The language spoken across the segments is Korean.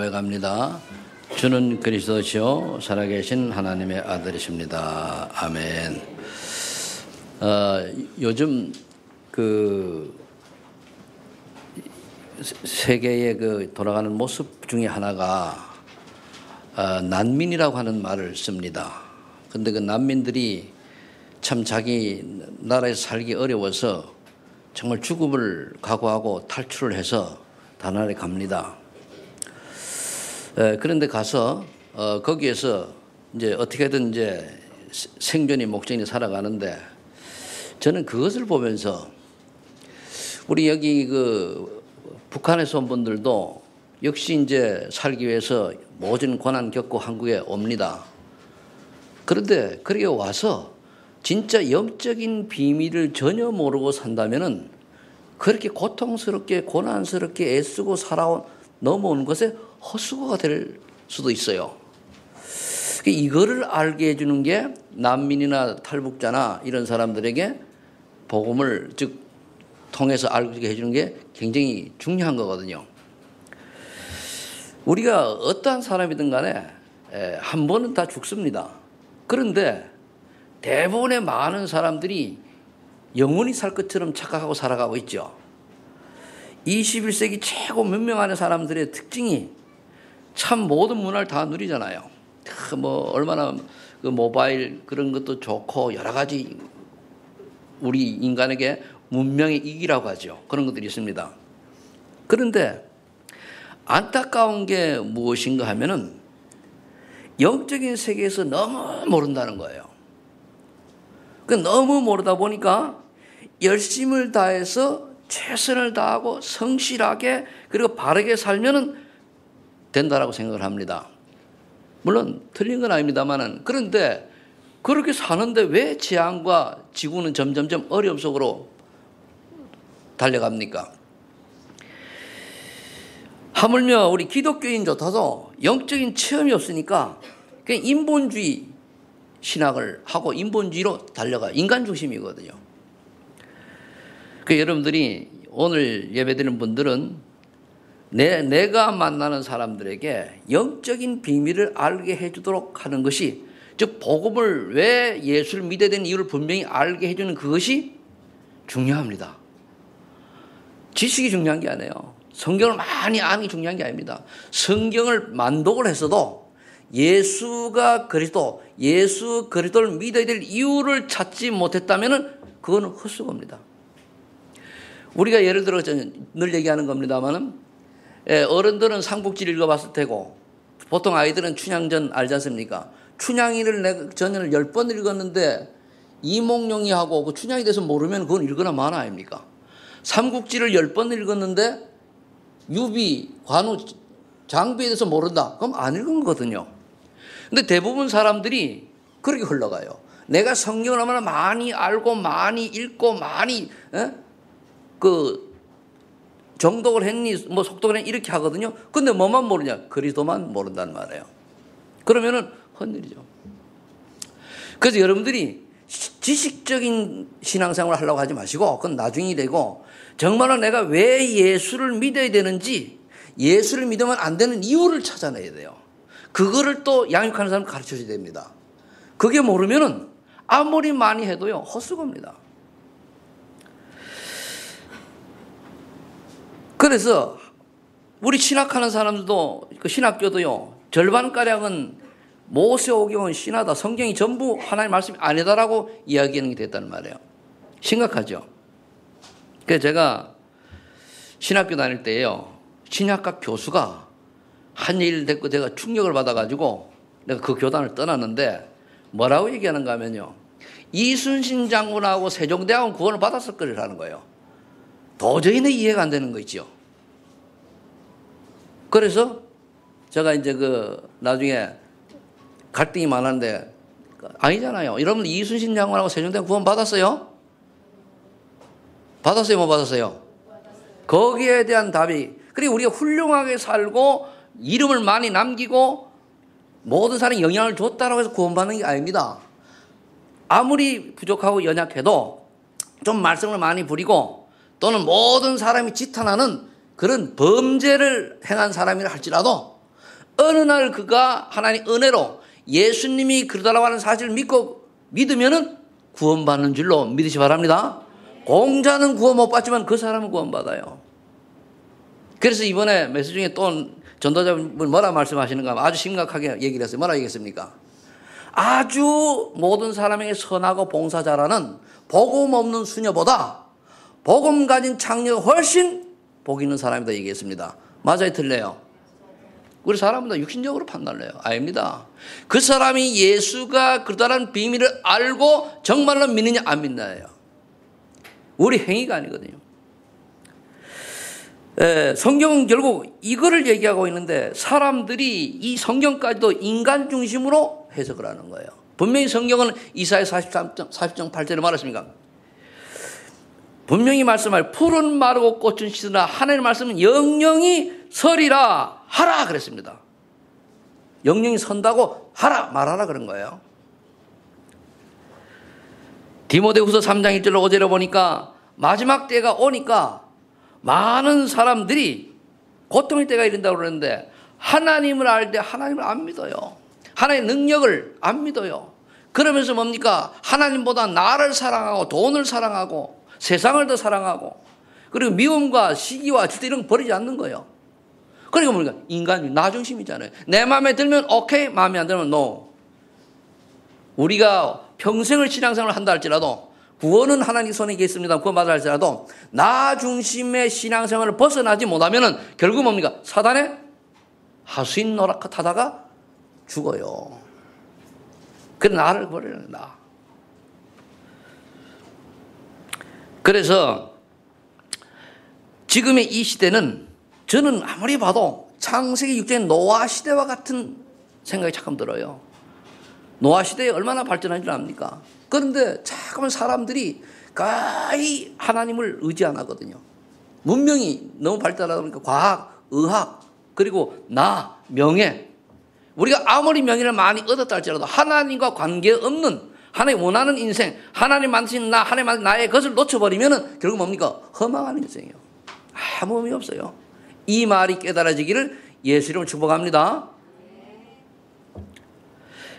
고백합니다. 주는 그리스도시요 살아계신 하나님의 아들이십니다. 아멘. 요즘 세계의 돌아가는 모습 중에 하나가 난민이라고 하는 말을 씁니다. 근데 그 난민들이 참 자기 나라에서 살기 어려워서 정말 죽음을 각오하고 탈출을 해서 다른 나라에 갑니다. 그런데 가서 거기에서 이제 어떻게든 이제 생존이 목적이 살아가는데, 저는 그것을 보면서 우리 여기 북한에서 온 분들도 역시 이제 살기 위해서 모든 고난 겪고 한국에 옵니다. 그런데 그렇게 와서 진짜 영적인 비밀을 전혀 모르고 산다면은 그렇게 고통스럽게 고난스럽게 애쓰고 넘어오는 것에 헛수고가 될 수도 있어요. 이거를 알게 해주는 게 난민이나 탈북자나 이런 사람들에게 복음을 통해서 알게 해주는 게 굉장히 중요한 거거든요. 우리가 어떠한 사람이든 간에 한 번은 다 죽습니다. 그런데 대부분의 많은 사람들이 영원히 살 것처럼 착각하고 살아가고 있죠. 21세기 최고 문명하는 사람들의 특징이 참 모든 문화를 다 누리잖아요. 얼마나 모바일 그런 것도 좋고 여러 가지 우리 인간에게 문명의 이기라고 하죠. 그런 것들이 있습니다. 그런데 안타까운 게 무엇인가 하면은 영적인 세계에서 너무 모른다는 거예요. 너무 모르다 보니까 열심을 다해서 최선을 다하고 성실하게 그리고 바르게 살면은 된다라고 생각을 합니다. 물론 틀린 건 아닙니다만은, 그런데 그렇게 사는데 왜 재앙과 지구는 점점점 어려움 속으로 달려갑니까? 하물며 우리 기독교인조차도 영적인 체험이 없으니까 그냥 인본주의 신학을 하고 인본주의로 달려가 인간 중심이거든요. 여러분들이 오늘 예배드리는 분들은 내가 만나는 사람들에게 영적인 비밀을 알게 해주도록 하는 것이, 즉 복음을 왜 예수를 믿어야 되는 이유를 분명히 알게 해주는 그것이 중요합니다. 지식이 중요한 게 아니에요. 성경을 많이 아는 게 중요한 게 아닙니다. 성경을 만독을 했어도 예수가 그리스도, 예수 그리스도를 믿어야 될 이유를 찾지 못했다면 그거는 헛수고입니다. 우리가 예를 들어 늘 얘기하는 겁니다만은, 어른들은 삼국지를 읽어봤을 테고 보통 아이들은 춘향전 알지 않습니까? 춘향이를 전을 10번 읽었는데 이몽룡이하고 그 춘향에 대해서 모르면 그건 읽거나 마나 아닙니까? 삼국지를 10번 읽었는데 유비, 관우, 장비에 대해서 모른다. 그럼 안 읽은 거거든요. 근데 대부분 사람들이 그렇게 흘러가요. 내가 성경을 얼마나 많이 알고 많이 읽고 많이 정독을 했니, 속독을 했니 이렇게 하거든요. 근데 뭐만 모르냐? 그리스도만 모른다는 말이에요. 그러면은 헛일이죠. 그래서 여러분들이 지식적인 신앙생활을 하려고 하지 마시고 그건 나중이 되고, 정말로 내가 왜 예수를 믿어야 되는지, 예수를 믿으면 안 되는 이유를 찾아내야 돼요. 그거를 또 양육하는 사람 가르쳐줘야 됩니다. 그게 모르면은 아무리 많이 해도요 헛수고입니다. 그래서 우리 신학하는 사람들도, 신학교도요 절반가량은 모세오경은 신하다, 성경이 전부 하나님의 말씀이 아니다라고 이야기하는 게 됐다는 말이에요. 심각하죠. 그래서 제가 신학교 다닐 때요 신학과 교수가 한 일 됐고 제가 충격을 받아가지고 내가 그 교단을 떠났는데, 뭐라고 얘기하는가 하면요, 이순신 장군하고 세종대왕은 구원을 받았을 거라는 거예요. 도저히 이해가 안 되는 거 있죠. 그래서 제가 이제 나중에 갈등이 많았는데, 아니잖아요. 여러분 이순신 장군하고 세종대왕 구원 받았어요? 받았어요? 못 받았어요? 거기에 대한 답이, 그리고 우리가 훌륭하게 살고 이름을 많이 남기고 모든 사람이 영향을 줬다라고 해서 구원받는 게 아닙니다. 아무리 부족하고 연약해도 좀 말썽을 많이 부리고 또는 모든 사람이 지탄하는 그런 범죄를 행한 사람이라 할지라도 어느 날 그가 하나님 은혜로 예수님이 그러다라고 하는 사실을 믿으면은 구원받는 줄로 믿으시 바랍니다. 공자는 구원 못 받지만 그 사람은 구원받아요. 그래서 이번에 메시지 중에 또 전도자분 뭐라 말씀하시는가 아주 심각하게 얘기를 했어요. 뭐라 얘기했습니까? 아주 모든 사람에게 선하고 봉사 잘하는 복음 없는 수녀보다 복음 가진 창녀가 훨씬 복 있는 사람이다 얘기했습니다. 맞아요, 틀려요? 우리 사람은 다 육신적으로 판단을 해요. 아닙니다. 그 사람이 예수가 그렇다는 비밀을 알고 정말로 믿느냐 안 믿느냐예요. 우리 행위가 아니거든요. 성경은 결국 이거를 얘기하고 있는데 사람들이 이 성경까지도 인간 중심으로 해석을 하는 거예요. 분명히 성경은 이사야 40장 8절에 말했습니까? 분명히 말씀하여 푸른 마르고 꽃은 시드나 하나님의 말씀은 영영이 서리라 하라 그랬습니다. 영영이 선다고 하라 말하라 그런 거예요. 디모데후서 3장 1절로 5절에 보니까 마지막 때가 오니까 많은 사람들이 고통의 때가 이른다고 그러는데 하나님을 알 때 하나님을 안 믿어요. 하나님의 능력을 안 믿어요. 그러면서 뭡니까? 하나님보다 나를 사랑하고 돈을 사랑하고 세상을 더 사랑하고 그리고 미움과 시기와 질투 이런 거 버리지 않는 거예요. 그러니까 뭡니까? 인간이 나 중심이잖아요. 내 마음에 들면 오케이, 마음에 안 들면 노. 우리가 평생을 신앙생활을 한다 할지라도 구원은 하나님 손에 있습니다. 구원받아 할지라도 나 중심의 신앙생활을 벗어나지 못하면 결국 뭡니까? 사단의 하수인 노릇하다가 죽어요. 그래 나를 버리는 나. 그래서 지금의 이 시대는 저는 아무리 봐도 창세기 6장의 노아 시대와 같은 생각이 잠깐 들어요. 노아 시대에 얼마나 발전한 줄 압니까? 그런데 잠깐만 사람들이 거의 하나님을 의지 안 하거든요. 문명이 너무 발달하다 보니까 과학, 의학, 그리고 나, 명예. 우리가 아무리 명예를 많이 얻었다 할지라도 하나님과 관계없는 하나님 원하는 인생, 하나님 만드신 나, 하나님 만드신 나의 것을 놓쳐버리면 결국 뭡니까? 허망한 인생이에요. 아무 의미 없어요. 이 말이 깨달아지기를 예수 이름으로 축복합니다.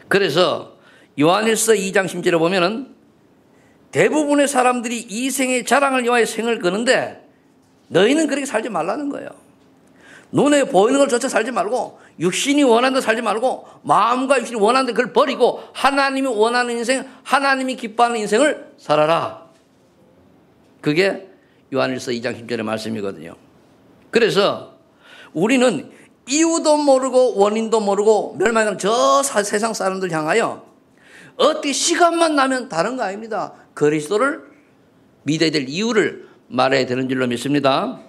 그래서 요한일서 2장 10절에 보면은 대부분의 사람들이 이 생의 자랑을 위하여 생을 거는데 너희는 그렇게 살지 말라는 거예요. 눈에 보이는 걸 쫓아 살지 말고 육신이 원하는 대로 살지 말고 마음과 육신이 원하는 대로 그걸 버리고 하나님이 원하는 인생, 하나님이 기뻐하는 인생을 살아라. 그게 요한일서 2장 10절의 말씀이거든요. 그래서 우리는 이유도 모르고 원인도 모르고 멸망하는 저 세상 사람들 향하여 어떻게 시간만 나면 다른 거 아닙니다. 그리스도를 믿어야 될 이유를 말해야 되는 줄로 믿습니다.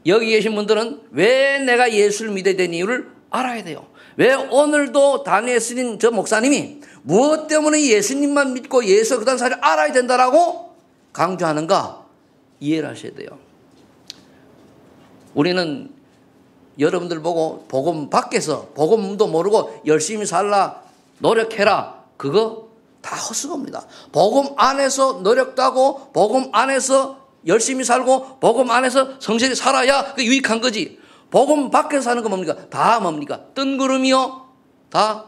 여기 계신 분들은 왜 내가 예수를 믿어야 되는 이유를 알아야 돼요. 왜 오늘도 다니엘 스님 저 목사님이 무엇 때문에 예수님만 믿고 예수 그다음 사실을 알아야 된다라고 강조하는가 이해를 하셔야 돼요. 우리는 여러분들 보고 복음 밖에서 복음도 모르고 열심히 살라 노력해라 그거 다 헛수고입니다. 복음 안에서 노력도 하고 복음 안에서 열심히 살고 복음 안에서 성실히 살아야 그 유익한 거지. 복음 밖에서 사는 거 뭡니까? 다 뭡니까? 뜬구름이요 다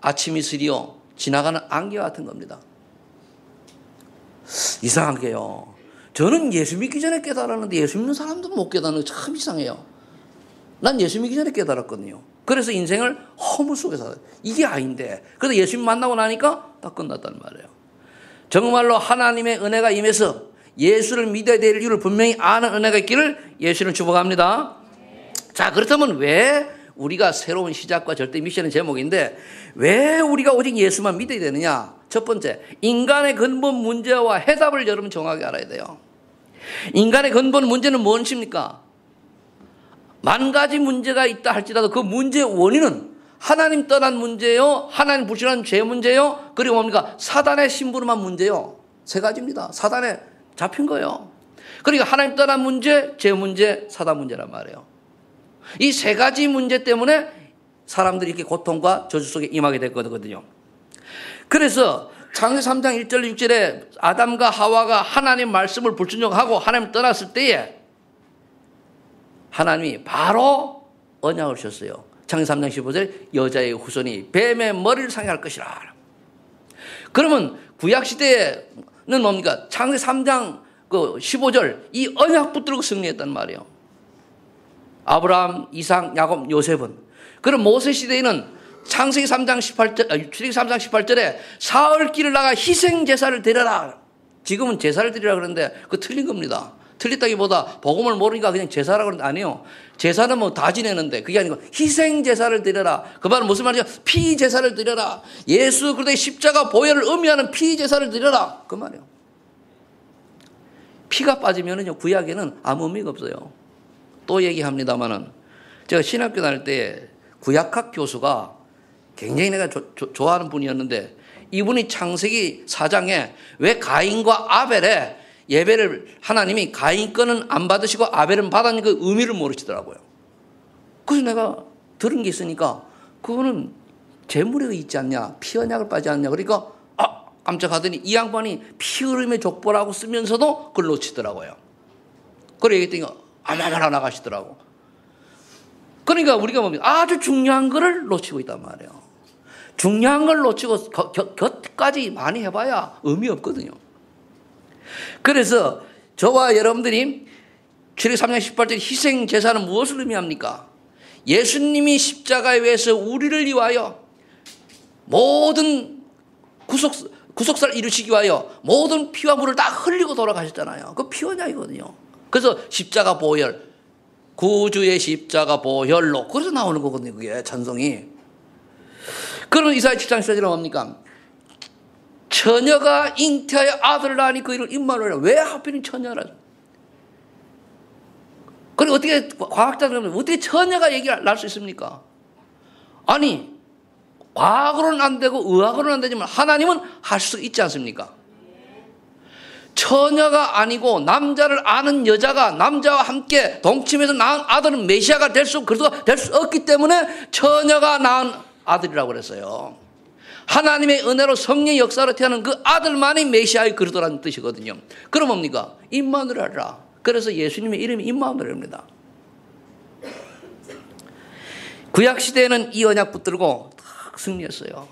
아침 이슬이요 지나가는 안개 같은 겁니다. 이상한 게요. 저는 예수 믿기 전에 깨달았는데 예수 믿는 사람도 못 깨닫는 거 참 이상해요. 난 예수 믿기 전에 깨달았거든요. 그래서 인생을 허물 속에 살아요. 이게 아닌데. 그래서 예수님 만나고 나니까 다 끝났단 말이에요. 정말로 하나님의 은혜가 임해서 예수를 믿어야 될 이유를 분명히 아는 은혜가 있기를 예수를 축복합니다. 자, 그렇다면 왜 우리가 새로운 시작과 절대 미션의 제목인데 왜 우리가 오직 예수만 믿어야 되느냐? 첫 번째, 인간의 근본 문제와 해답을 여러분 정확하게 알아야 돼요. 인간의 근본 문제는 무엇입니까? 만 가지 문제가 있다 할지라도 그 문제의 원인은 하나님 떠난 문제요, 하나님 불신한 죄 문제요, 그리고 뭡니까? 사단의 심부름한 문제요. 세 가지입니다. 사단에 잡힌 거예요. 그러니까 하나님 떠난 문제, 죄 문제, 사단 문제란 말이에요. 이 세 가지 문제 때문에 사람들이 이렇게 고통과 저주 속에 임하게 됐거든요. 그래서 창세기 3장 1절 6절에 아담과 하와가 하나님 말씀을 불순종하고 하나님 떠났을 때에 하나님이 바로 언약을 주셨어요. 창세기 3장 15절에 여자의 후손이 뱀의 머리를 상해할 것이라. 그러면 구약시대에는 뭡니까? 창세기 3장 15절 이 언약 붙들고 승리했단 말이에요. 아브라함, 이삭, 야곱, 요셉은. 그럼 모세 시대에는 창세기 3장 18절, 출애굽기 3장 18절에 사흘 길을 나가 희생 제사를 드려라. 지금은 제사를 드리라 그러는데 그거 틀린 겁니다. 틀렸다기보다 복음을 모르니까 그냥 제사라고 그러는데 아니에요. 제사는 뭐 다 지내는데 그게 아니고 희생 제사를 드려라. 그 말은 무슨 말이죠? 피 제사를 드려라. 예수 그리스도의 십자가 보혈을 의미하는 피 제사를 드려라. 그 말이에요. 피가 빠지면은요 구약에는 아무 의미가 없어요. 또 얘기합니다만은 제가 신학교 다닐 때 구약학 교수가 굉장히 내가 좋아하는 분이었는데 이분이 창세기 4장에 왜 가인과 아벨의 예배를 하나님이 가인 거는 안 받으시고 아벨은 받았는 그 의미를 모르시더라고요. 그래서 내가 들은 게 있으니까 그거는 재물에 있지 않냐, 피 언약을 빠지 않냐. 그러니까 깜짝하더니 이 양반이 피 흐름의 족보라고 쓰면서도 그걸 놓치더라고요. 그래 얘기했더니 아마마라 나가시더라고. 그러니까 우리가 보면 아주 중요한 거를 놓치고 있단 말이에요. 중요한 걸 놓치고 곁까지 많이 해봐야 의미 없거든요. 그래서 저와 여러분들이 출애굽기 3장 18절 희생 제사는 무엇을 의미합니까? 예수님이 십자가에 의해서 우리를 위하여 모든 구속사를 이루시기 위하여 모든 피와 물을 다 흘리고 돌아가셨잖아요. 그 피원약이거든요. 그래서 십자가 보혈, 구주의 십자가 보혈로 그래서 나오는 거거든요. 그게 찬송이. 그러면 이사야 7장 14절은 뭡니까? 처녀가 잉태하여 아들을 낳으니 그 이름을 임마누엘이라. 왜 하필은 처녀라? 그리고 어떻게 과학자들은 어떻게 처녀가 얘기를 날 수 있습니까? 아니 과학으로는 안 되고 의학으로는 안 되지만 하나님은 할 수 있지 않습니까? 처녀가 아니고 남자를 아는 여자가 남자와 함께 동침해서 낳은 아들은 메시아가 될 수 없기 때문에 처녀가 낳은 아들이라고 그랬어요. 하나님의 은혜로 성령의 역사로 태어난 그 아들만이 메시아의 그리스도라는 뜻이거든요. 그럼 뭡니까? 임마누엘이라. 그래서 예수님의 이름이 임마누엘입니다. 구약시대에는 이 언약 붙들고 딱 승리했어요.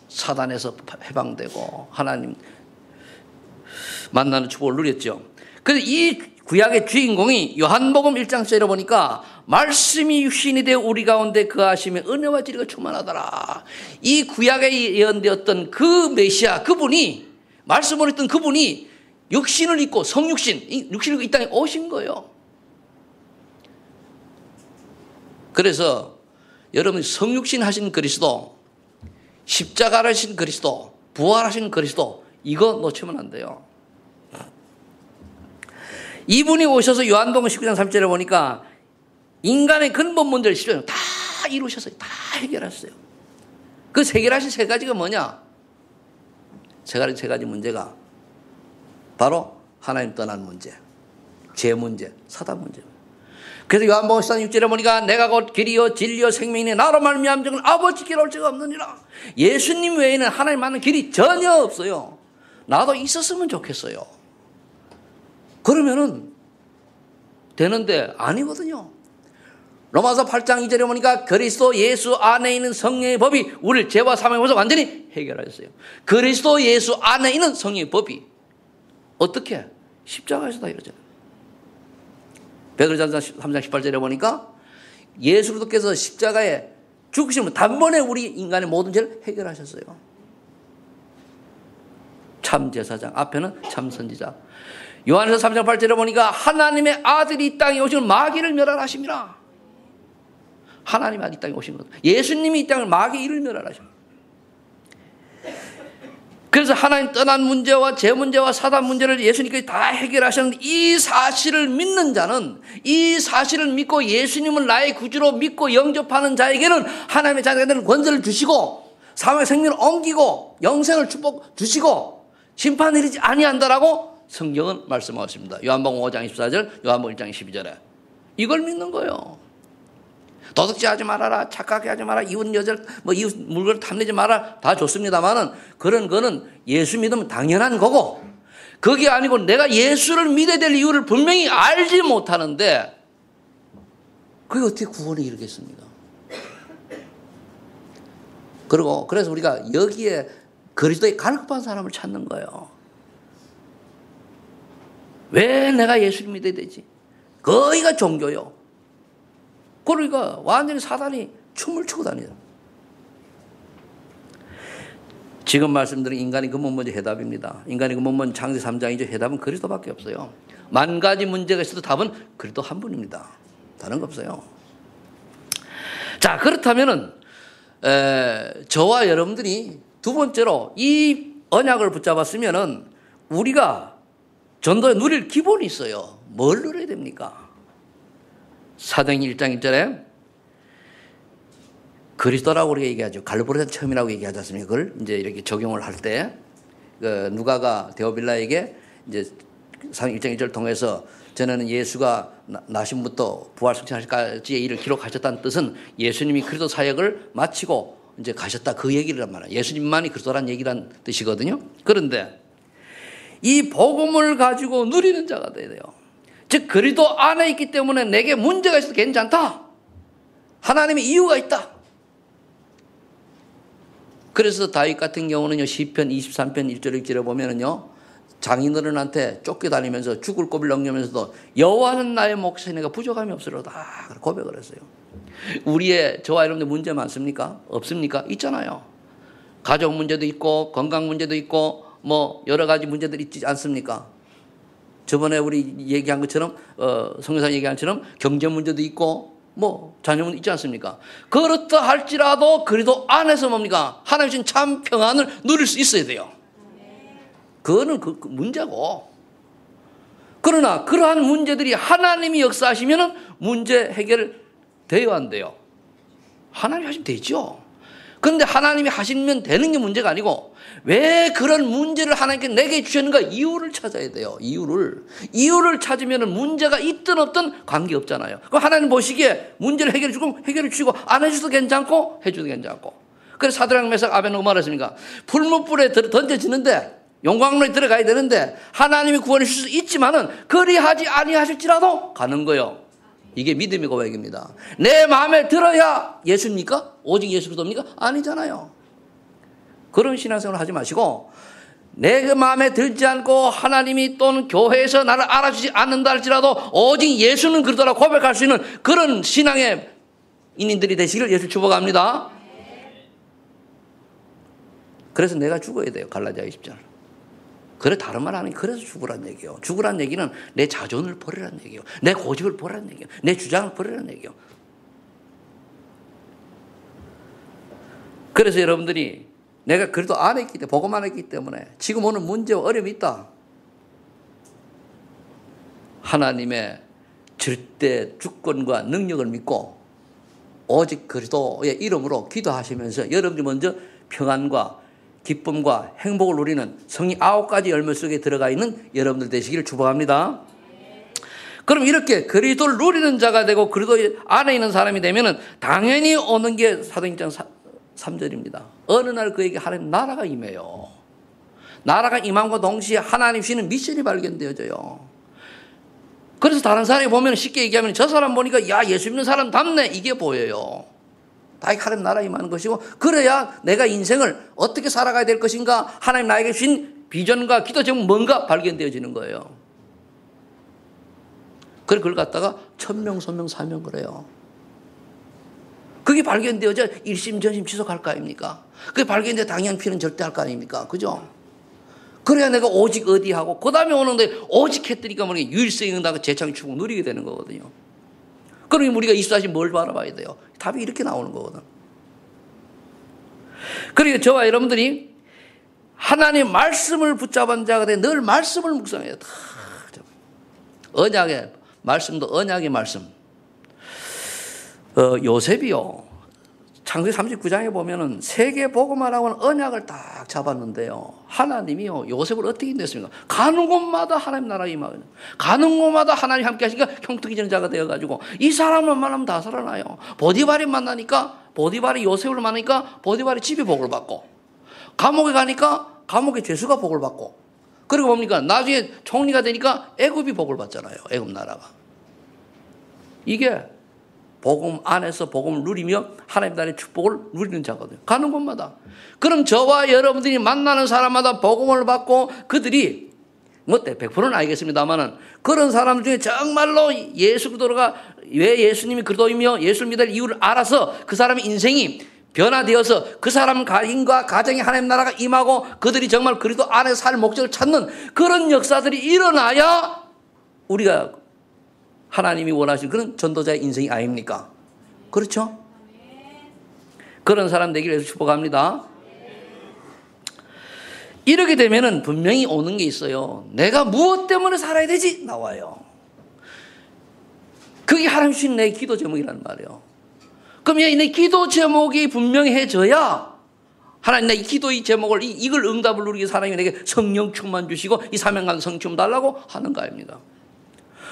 사단에서 해방되고 하나님 만나는 축복을 누렸죠. 그래서 이 구약의 주인공이 요한복음 1장째로 보니까 말씀이 육신이 되어 우리 가운데 거하시며 은혜와 진리가 충만하더라. 이 구약에 예언되었던 그 메시아 그분이 말씀으로 했던 그분이 육신을 입고 성육신 육신을 입고 이 땅에 오신 거예요. 그래서 여러분이 성육신 하신 그리스도, 십자가를 하신 그리스도, 부활하신 그리스도 이거 놓치면 안 돼요. 이분이 오셔서 요한복음 19장 3절에 보니까 인간의 근본 문제를 다 이루셨어요. 다 해결했어요. 그 해결하신 세 가지가 뭐냐? 세 가지 문제가 바로 하나님 떠난 문제, 죄 문제, 사단 문제. 그래서 요한복음 14장 6절에 보니까 내가 곧 길이요 진리요 생명이니 나로 말미암은 자는 아버지께로 올 자가 없느니라. 예수님 외에는 하나님 만난 길이 전혀 없어요. 나도 있었으면 좋겠어요. 그러면은 되는데 아니거든요. 로마서 8장 2절에 보니까 그리스도 예수 안에 있는 성령의 법이 우리를 죄와 사망에서 완전히 해결하셨어요. 그리스도 예수 안에 있는 성령의 법이 어떻게? 십자가에서 다 이루어져요. 베드로전서 3장 18절에 보니까 예수 그리스도께서 십자가에 죽으시면 단번에 우리 인간의 모든 죄를 해결하셨어요. 참 제사장, 앞에는 참 선지자. 요한에서 3장 8절에 보니까 하나님의 아들이 이 땅에 오시면 마귀를 멸하심이라. 하나님의 아들이 이 땅에 오신 것. 예수님이 이 땅을 마귀의 일을 멸하십니다. 그래서 하나님 떠난 문제와 죄 문제와 사단 문제를 예수님께서 다 해결하셨는데 이 사실을 믿는 자는 이 사실을 믿고 예수님을 나의 구주로 믿고 영접하는 자에게는 하나님의 자녀가 되는 권세를 주시고 사망의 생명을 옮기고 영생을 축복 주시고 심판 내리지 아니한다라고 성경은 말씀하고 있습니다. 요한복음 5장 24절, 요한복음 1장 12절에 이걸 믿는 거예요. 도둑질하지 말아라, 착각하게 하지 마라, 이웃 여자를 이웃 물건을 탐내지 마라 다 좋습니다만은 그런 거는 예수 믿으면 당연한 거고 그게 아니고 내가 예수를 믿어야 될 이유를 분명히 알지 못하는데 그게 어떻게 구원에 이르겠습니까? 그래서 우리가 여기에 그리스도의 갈급한 사람을 찾는 거예요. 왜 내가 예수를 믿어야 되지? 거기가 종교요. 그러니까 완전히 사단이 춤을 추고 다니죠. 지금 말씀드린 인간의 근본문제 해답입니다. 인간의 근본문 창세 3장이죠. 해답은 그리스도밖에 없어요. 만 가지 문제가 있어도 답은 그리스도 한 분입니다. 다른 거 없어요. 자, 그렇다면은 저와 여러분들이 두 번째로 이 언약을 붙잡았으면은 우리가 전도에 누릴 기본이 있어요. 뭘 누려야 됩니까? 사도행전 1장 1절에 그리스도라고 우리가 얘기하죠. 갈보리산 처음이라고 얘기하지 않습니까? 그걸 이제 이렇게 적용을 할 때, 누가가 데오빌라에게 이제 1장 1절 통해서 저는 예수가 나심부터 부활 승천하실까지의 일을 기록하셨다는 뜻은 예수님이 그리스도 사역을 마치고 이제 가셨다. 그 얘기를 한 말이에요. 예수님만이 그리스도란 얘기란 뜻이거든요. 그런데 이 복음을 가지고 누리는 자가 돼야 돼요. 즉, 그리스도 안에 있기 때문에 내게 문제가 있어도 괜찮다. 하나님의 이유가 있다. 그래서 다윗 같은 경우는요, 시편 23편 1절 6절에 보면은요, 장인어른한테 쫓겨다니면서 죽을 고비를 넘기면서도 여호와는 나의 목소리 내가 부족함이 없으로다 고백을 했어요. 저와 여러분들 문제 많습니까? 없습니까? 있잖아요. 가족 문제도 있고 건강 문제도 있고 뭐 여러 가지 문제들이 있지 않습니까? 저번에 우리 얘기한 것처럼 성경상 얘기한 것처럼 경제 문제도 있고 뭐 자녀 문제 있지 않습니까? 그렇다 할지라도 그래도 안에서 뭡니까? 하나님 주신 참 평안을 누릴 수 있어야 돼요. 그거는 그 문제고. 그러나 그러한 문제들이 하나님이 역사하시면은 문제 해결 돼야 안 돼요. 하나님이 하시면 되죠. 그런데 하나님이 하시면 되는 게 문제가 아니고 왜 그런 문제를 하나님께 내게 주셨는가 이유를 찾아야 돼요. 이유를 찾으면 문제가 있든 없든 관계없잖아요. 그럼 하나님 보시기에 문제를 해결해 주시고 안 해주셔도 괜찮고 해줘도 괜찮고. 그래서 사드락 메삭 아벤노고 말했습니까? 풀무불에 던져지는데 용광로에 들어가야 되는데 하나님이 구원해 주실 수 있지만은 그리하지 아니하실지라도 가는 거예요. 이게 믿음의 고백입니다. 내 마음에 들어야 예수입니까? 오직 예수 그리스도입니까? 아니잖아요. 그런 신앙생활을 하지 마시고 내 마음에 들지 않고 하나님이 또는 교회에서 나를 알아주지 않는다 할지라도 오직 예수는 그리스도라고 고백할 수 있는 그런 신앙의 인인들이 되시기를 예수 축복합니다. 그래서 내가 죽어야 돼요. 갈라디아 20절. 그래 다른 말 안 하니 그래서 죽으란 얘기예요. 죽으란 얘기는 내 자존을 버리란 얘기예요. 내 고집을 버리란 얘기예요. 내 주장을 버리란 얘기예요. 그래서 여러분들이 내가 그래도 안에 있기 때문에 복음 안에 있기 때문에 지금 오는 문제와 어려움이 있다. 하나님의 절대 주권과 능력을 믿고 오직 그리스도의 이름으로 기도하시면서 여러분들이 먼저 평안과 기쁨과 행복을 누리는 성령 9가지 열매 속에 들어가 있는 여러분들 되시기를 축복합니다. 그럼 이렇게 그리스도를 누리는 자가 되고 그리스도 안에 있는 사람이 되면은 당연히 오는 게 사도행전 3절입니다. 어느 날 그에게 하나님 나라가 임해요. 나라가 임함과 동시에 하나님 주시는 미션이 발견되어져요. 그래서 다른 사람이 보면 쉽게 얘기하면 저 사람 보니까 야 예수 믿는 사람 답네 이게 보여요. 다 하나님 나라 임하는 것이고 그래야 내가 인생을 어떻게 살아가야 될 것인가 하나님 나에게 주신 비전과 기도 제목 뭔가 발견되어지는 거예요. 그래 그걸 갖다가 천명 소명 사명 그래요. 그게 발견되어져 일심 전심 지속할 거 아닙니까? 그게 발견돼 당연 피는 절대 할 거 아닙니까? 그죠? 그래야 내가 오직 어디 하고 그 다음에 오는데 오직 했더니까 뭐니 유일성이 응답과 재창의 축복을 누리게 되는 거거든요. 그러면 우리가 24시간 뭘 바라봐야 돼요? 답이 이렇게 나오는 거거든. 그리고 저와 여러분들이 하나님의 말씀을 붙잡은 자가 돼 늘 말씀을 묵상해야 돼. 언약의 말씀도 언약의 말씀. 요셉이요. 창세기 39장에 보면은 세계 복음화라고 하는 언약을 딱 잡았는데요. 하나님이요. 요셉을 어떻게 인도했습니까? 가는 곳마다 하나님 나라 임하거든요. 가는 곳마다 하나님 함께 하시니까 형통이 되는 자가 되어가지고 이 사람을 만나면 다 살아나요. 보디발이 만나니까 보디발이 요셉을 만나니까 보디발이 집에 복을 받고 감옥에 가니까 감옥의 죄수가 복을 받고 그리고 뭡니까? 나중에 총리가 되니까 애굽이 복을 받잖아요. 애굽 나라가. 이게 복음 안에서 복음을 누리며 하나님 나라의 축복을 누리는 자거든요. 가는 곳마다. 그럼 저와 여러분들이 만나는 사람마다 복음을 받고 그들이 뭐 100%는 아니겠습니다만은 그런 사람 중에 정말로 예수 그리스도가 왜 예수님이 그리스도이며 예수를 믿을 이유를 알아서 그 사람의 인생이 변화되어서 그 사람 가인과 가정에 하나님 나라가 임하고 그들이 정말 그리스도 안에 살 목적을 찾는 그런 역사들이 일어나야 우리가 하나님이 원하시는 그런 전도자의 인생이 아닙니까? 그렇죠? 그런 사람 되기를 위해서 축복합니다. 이렇게 되면은 분명히 오는 게 있어요. 내가 무엇 때문에 살아야 되지? 나와요. 그게 하나님 주신 내 기도 제목이란 말이에요. 그럼 내 기도 제목이 분명해져야 하나님 내 기도의 제목을 이걸 응답을 누리기 위해서 하나님이 내게 성령 충만 주시고 이 사명감 성충 달라고 하는 거 아닙니다.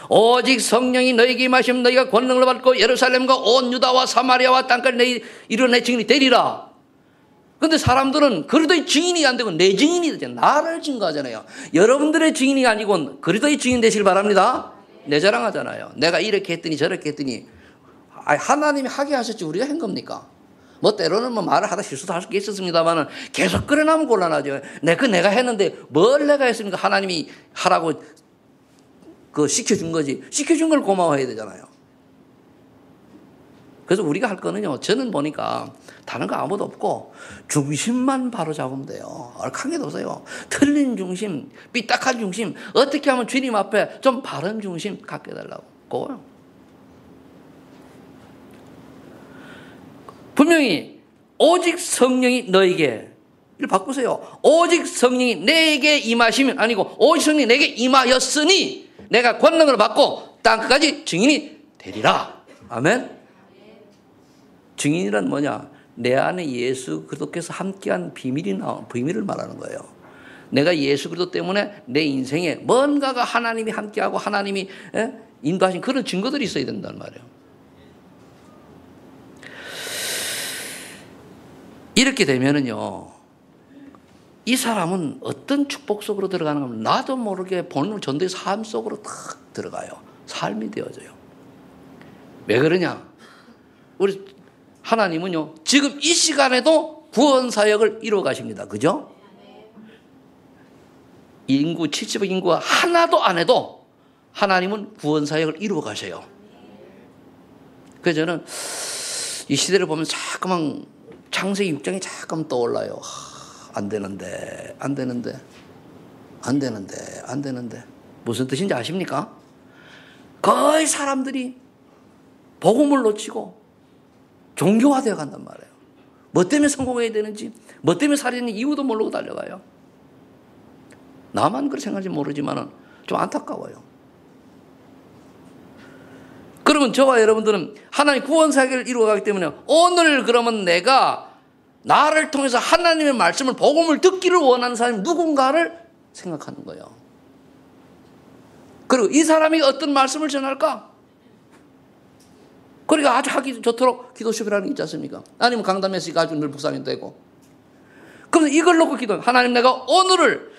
오직 성령이 너에게 임하시면 너희가 권능을 받고 예루살렘과 온 유다와 사마리아와 땅까지 이루어 내 증인이 되리라. 그런데 사람들은 그리스도의 증인이 안 되고 내 증인이 되잖아요. 나를 증거하잖아요. 여러분들의 증인이 아니고 그리스도의 증인 되시길 바랍니다. 내 자랑하잖아요. 내가 이렇게 했더니 저렇게 했더니 하나님이 하게 하셨지 우리가 한 겁니까? 뭐 때로는 뭐 말을 하다 실수도 할 수 있었습니다만은 계속 그러나면 곤란하죠. 내가 했는데 뭘 내가 했습니까? 하나님이 하라고 시켜준 거지. 시켜준 걸 고마워해야 되잖아요. 그래서 우리가 할 거는요, 저는 보니까 다른 거 아무도 없고 중심만 바로 잡으면 돼요. 얼큰 게 없어요. 틀린 중심, 삐딱한 중심, 어떻게 하면 주님 앞에 좀 바른 중심 갖게 해달라고. 그거요. 분명히 오직 성령이 너에게 이를 바꾸세요. 오직 성령이 내게 임하시면 아니고 오직 성령이 내게 임하였으니 내가 권능을 받고 땅끝까지 증인이 되리라. 아멘. 증인이란 뭐냐? 내 안에 예수 그리스도께서 함께한 비밀을 말하는 거예요. 내가 예수 그리스도 때문에 내 인생에 뭔가가 하나님이 함께하고 하나님이 인도하신 그런 증거들이 있어야 된단 말이에요. 이렇게 되면은요, 이 사람은 어떤 축복 속으로 들어가는 겁니다. 나도 모르게 본인 전도의 삶 속으로 탁 들어가요. 삶이 되어져요. 왜 그러냐? 우리 하나님은요, 지금 이 시간에도 구원 사역을 이루어 가십니다. 그죠? 인구 70억 인구가 하나도 안 해도 하나님은 구원 사역을 이루어 가셔요. 그래서 저는 이 시대를 보면 자꾸만 창세기 6장이 자꾸만 떠올라요. 안 되는데. 무슨 뜻인지 아십니까? 거의 사람들이 복음을 놓치고 종교화되어 간단 말이에요. 뭐 때문에 성공해야 되는지, 뭐 때문에 살아야 되는지 이유도 모르고 달려가요. 나만 그렇게 생각할지 모르지만 좀 안타까워요. 그러면 저와 여러분들은 하나님 구원 사역을 이루어가기 때문에 오늘 그러면 내가 나를 통해서 하나님의 말씀을 복음을 듣기를 원하는 사람이 누군가를 생각하는 거예요. 그리고 이 사람이 어떤 말씀을 전할까? 그러니까 아주 하기 좋도록 기도숍이라는 게 있지 않습니까? 아니면 강단에서 아주 늘 묵상이 되고. 그럼 이걸 놓고 기도해요. 하나님 내가 오늘을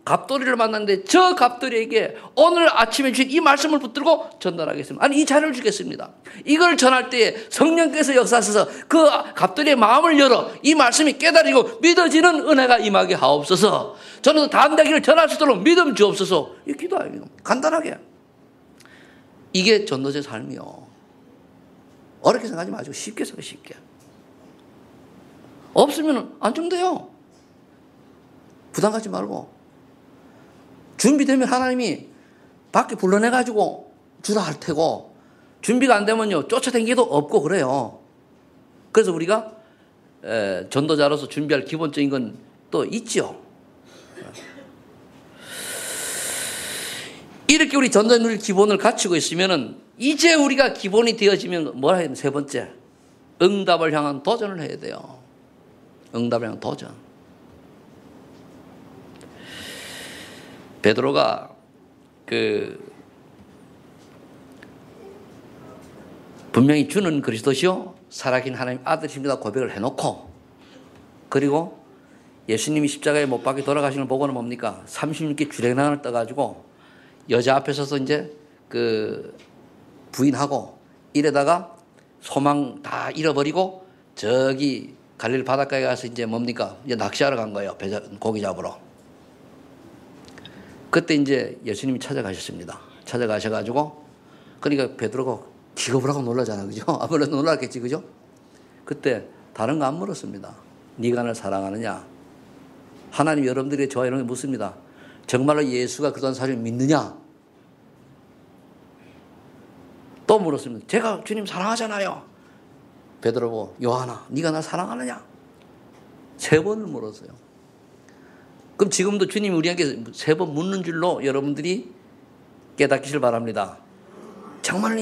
갑돌이를 만났는데 저 갑돌이에게 오늘 아침에 주신 이 말씀을 붙들고 전달하겠습니다. 아니 이 자료를 주겠습니다. 이걸 전할 때에 성령께서 역사하셔서 그 갑돌이의 마음을 열어 이 말씀이 깨달이고 믿어지는 은혜가 임하게 하옵소서. 저는 담대하기를 전할 수 있도록 믿음 주옵소서. 이 기도하기도 간단하게. 이게 전도자의 삶이요. 어렵게 생각하지 마시고 쉽게 생각해. 쉽게. 없으면 안 주면 돼요. 부담 갖지 말고. 준비되면 하나님이 밖에 불러내가지고 주라 할 테고, 준비가 안 되면요, 쫓아다니기도 없고 그래요. 그래서 우리가 전도자로서 준비할 기본적인 건 또 있죠. 이렇게 우리 전도자의 기본을 갖추고 있으면은 이제 우리가 기본이 되어지면 뭐라 해야 되나? 세 번째, 응답을 향한 도전을 해야 돼요. 응답을 향한 도전. 베드로가 분명히 주는 그리스도시요 살아계신 하나님 아들이십니다 고백을 해놓고, 그리고 예수님이 십자가에 못 박혀 돌아가시는 걸 보고는 뭡니까? 36개 주례난을 떠가지고 여자 앞에 서서 이제 부인하고 이래다가 소망 다 잃어버리고 저기 갈릴리 바닷가에 가서 이제 뭡니까? 이제 낚시하러 간 거예요. 고기 잡으러. 그때 이제 예수님이 찾아가셨습니다. 찾아가셔가지고 그러니까 베드로가 기겁을 하고 놀라잖아, 그죠? 아무래도 놀랐겠지, 그죠? 그때 다른 거 안 물었습니다. 네가 날 사랑하느냐? 하나님 여러분들이 저와 이런 거 묻습니다. 정말로 예수가 그러한 사실을 믿느냐? 또 물었습니다. 제가 주님 사랑하잖아요. 베드로 보고 요한아, 네가 날 사랑하느냐? 3번을 물었어요. 그럼 지금도 주님이 우리에게 3번 묻는 줄로 여러분들이 깨닫기를 바랍니다. 정말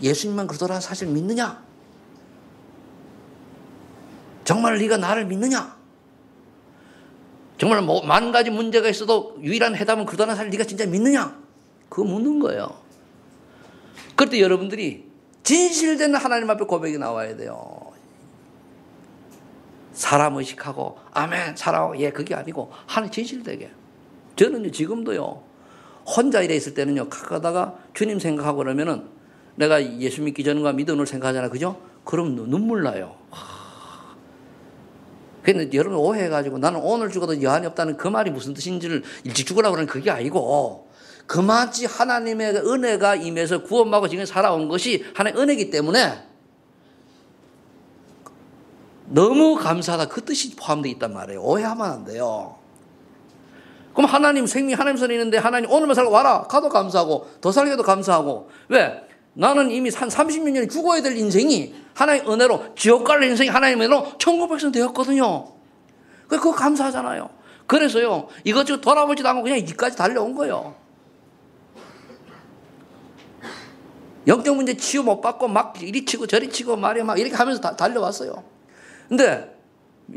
예수님만 그러더라 사실 믿느냐? 정말 네가 나를 믿느냐? 정말 뭐 만 가지 문제가 있어도 유일한 해답은 그러더라 사실 네가 진짜 믿느냐? 그거 묻는 거예요. 그럴 때 여러분들이 진실된 하나님 앞에 고백이 나와야 돼요. 사람 의식하고 아멘 사랑하고 예 그게 아니고 하나님 진실되게. 저는요 지금도요 혼자 이래 있을 때는요 가다가 주님 생각하고 그러면은 내가 예수 믿기 전과 믿음을 생각하잖아, 그죠? 그럼 눈물 나요. 근데 여러분 오해해가지고 나는 오늘 죽어도 여한이 없다는 그 말이 무슨 뜻인지를 일찍 죽으라고 그러는 그게 아니고 그마치 하나님의 은혜가 임해서 구원받고 지금 살아온 것이 하나님의 은혜이기 때문에 너무 감사하다 그 뜻이 포함되어 있단 말이에요. 오해하면 안 돼요. 그럼 하나님 생명 하나님 손에 있는데 하나님 오늘만 살고 와라 가도 감사하고 더 살게도 감사하고 왜? 나는 이미 한 30몇 년이 죽어야 될 인생이 하나님의 은혜로 지옥 갈 인생이 하나님의 은혜로 천국 백성 되었거든요. 그거 감사하잖아요. 그래서요 이것저것 돌아보지도 않고 그냥 이까지 달려온 거예요. 영적 문제 치유 못 받고 막 이리 치고 저리 치고 말이야 막 이렇게 하면서 달려왔어요. 근데